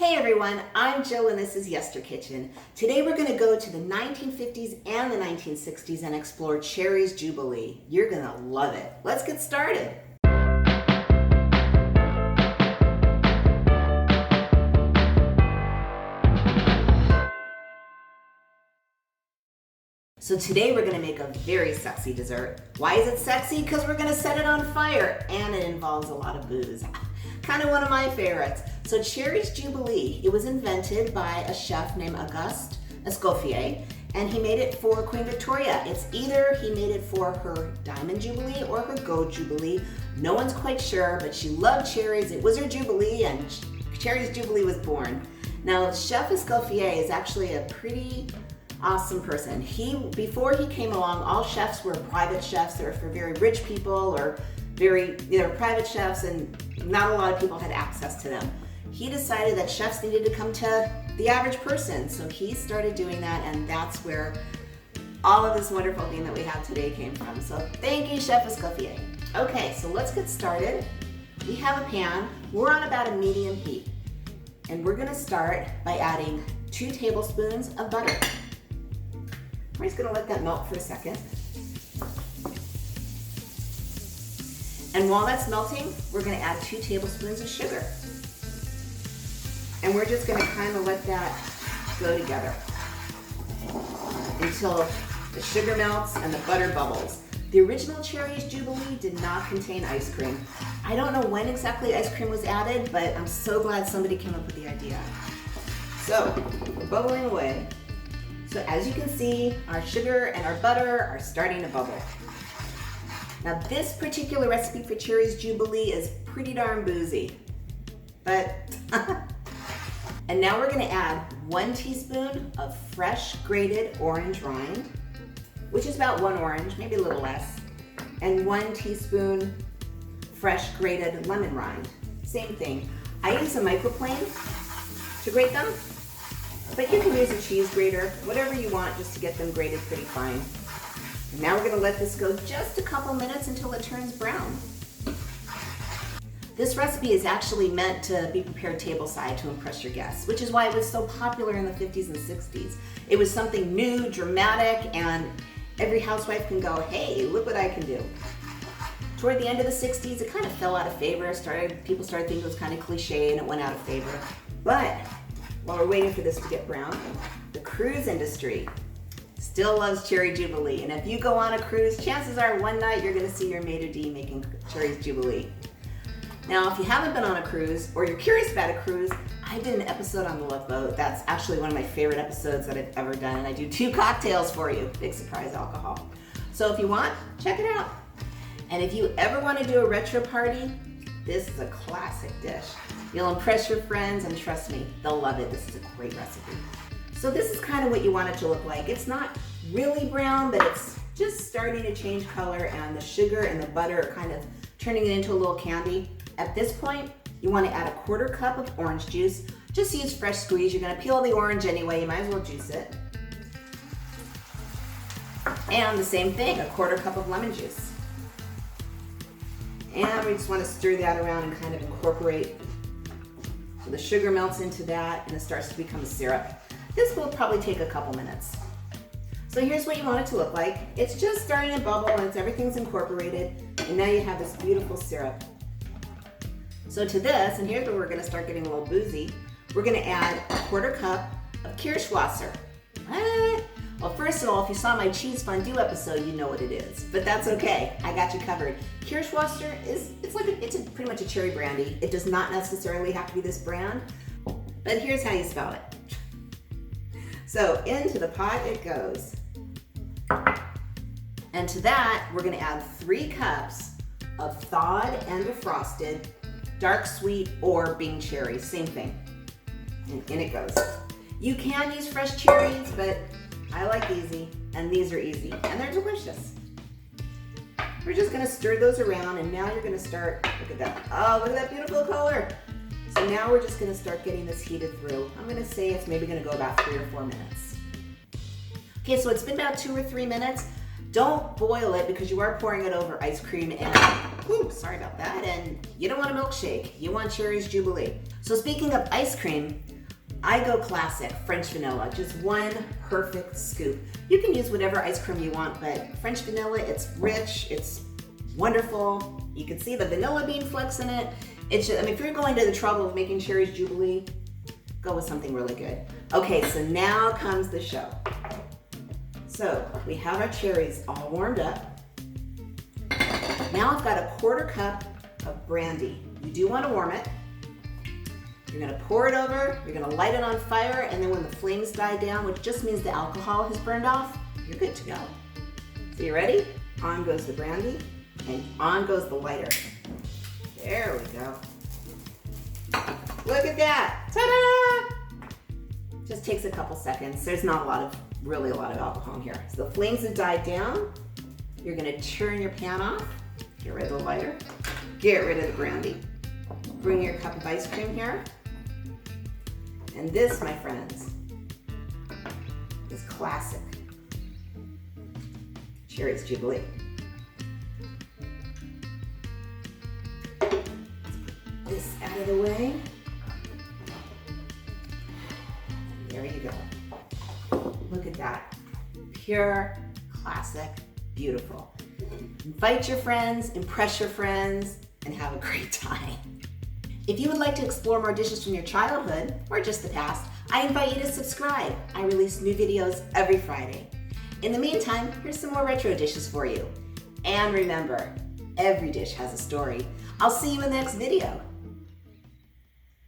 Hey everyone, I'm Jill and this is YesterKitchen. Today we're going to go to the 1950s and the 1960s and explore Cherries Jubilee. You're going to love it. Let's get started. So today we're going to make a very sexy dessert. Why is it sexy? Because we're going to set it on fire and it involves a lot of booze. Kind of one of my favorites. So Cherries Jubilee, it was invented by a chef named Auguste Escoffier, and he made it for Queen Victoria. It's either he made it for her Diamond Jubilee or her Gold Jubilee. No one's quite sure, but she loved cherries. It was her Jubilee, and Cherries Jubilee was born. Now, Chef Escoffier is actually a pretty awesome person. Before he came along, all chefs were private chefs. They were for very rich people or they're private chefs, and not a lot of people had access to them. He decided that chefs needed to come to the average person, so he started doing that, and that's where all of this wonderful thing that we have today came from. So thank you, Chef Escoffier. Okay, so let's get started. We have a pan. We're on about a medium heat, and we're gonna start by adding 2 tablespoons of butter. We're just gonna let that melt for a second. And while that's melting, we're gonna add 2 tablespoons of sugar. And we're just gonna kind of let that go together until the sugar melts and the butter bubbles. The original Cherries Jubilee did not contain ice cream. I don't know when exactly ice cream was added, but I'm so glad somebody came up with the idea. So, we're bubbling away. So as you can see, our sugar and our butter are starting to bubble. Now this particular recipe for Cherries Jubilee is pretty darn boozy, but and now we're gonna add 1 teaspoon of fresh grated orange rind, which is about 1 orange, maybe a little less, and 1 teaspoon fresh grated lemon rind. Same thing. I use a microplane to grate them, but you can use a cheese grater, whatever you want, just to get them grated pretty fine. And now we're gonna let this go just a couple minutes until it turns brown. This recipe is actually meant to be prepared tableside to impress your guests, which is why it was so popular in the 50s and 60s. It was something new, dramatic, and every housewife can go, hey, look what I can do. Toward the end of the 60s, it kind of fell out of favor. People started thinking it was kind of cliche and it went out of favor. But while we're waiting for this to get brown, the cruise industry still loves Cherry Jubilee. And if you go on a cruise, chances are one night you're gonna see your maitre d' making Cherries Jubilee. Now, if you haven't been on a cruise or you're curious about a cruise, I did an episode on the Love Boat. That's actually one of my favorite episodes that I've ever done. And I do 2 cocktails for you, big surprise alcohol. So if you want, check it out. And if you ever wanna do a retro party, this is a classic dish. You'll impress your friends, and trust me, they'll love it. This is a great recipe. So this is kind of what you want it to look like. It's not really brown, but it's just starting to change color, and the sugar and the butter are kind of turning it into a little candy. At this point, you want to add a 1/4 cup of orange juice. Just use fresh squeeze. You're going to peel the orange anyway. You might as well juice it. And the same thing, a 1/4 cup of lemon juice. And we just want to stir that around and kind of incorporate. So the sugar melts into that and it starts to become a syrup. This will probably take a couple minutes. So here's what you want it to look like. It's just starting to bubble and everything's incorporated, and now you have this beautiful syrup. So to this, and here's where we're gonna start getting a little boozy, we're gonna add a 1/4 cup of Kirschwasser. What? Well, first of all, if you saw my cheese fondue episode, you know what it is, but that's okay. I got you covered. Kirschwasser it's pretty much a cherry brandy. It does not necessarily have to be this brand, but here's how you spell it. So into the pot it goes. And to that, we're gonna add 3 cups of thawed and defrosted dark sweet or Bing cherries, same thing. And in it goes. You can use fresh cherries, but I like easy, and these are easy, and they're delicious. We're just gonna stir those around, and now you're gonna start, look at that. Oh, look at that beautiful color. So now we're just gonna start getting this heated through. I'm gonna say it's maybe gonna go about 3 or 4 minutes. Okay, so it's been about 2 or 3 minutes. Don't boil it because you are pouring it over ice cream and, sorry about that, and you don't want a milkshake. You want Cherries Jubilee. So speaking of ice cream, I go classic, French vanilla, just one perfect scoop. You can use whatever ice cream you want, but French vanilla, it's rich, it's wonderful. You can see the vanilla bean flecks in it. It's just, I mean, if you're going to the trouble of making Cherries Jubilee, go with something really good. Okay, so now comes the show. So we have our cherries all warmed up. Now I've got a 1/4 cup of brandy. You do want to warm it. You're gonna pour it over, you're gonna light it on fire, and then when the flames die down, which just means the alcohol has burned off, you're good to go. So you ready? On goes the brandy, and on goes the lighter. There we go. Look at that, ta-da! Just takes a couple seconds. There's not really a lot of alcohol in here. So the flames have died down. You're gonna turn your pan off, get rid of the lighter, get rid of the brandy. Bring your cup of ice cream here. And this, my friends, is classic Cherries Jubilee. Let's put this out of the way. And there you go. Look at that. Pure, classic, beautiful. Invite your friends, impress your friends, and have a great time. If you would like to explore more dishes from your childhood or just the past, I invite you to subscribe. I release new videos every Friday. In the meantime, here's some more retro dishes for you. And remember, every dish has a story. I'll see you in the next video.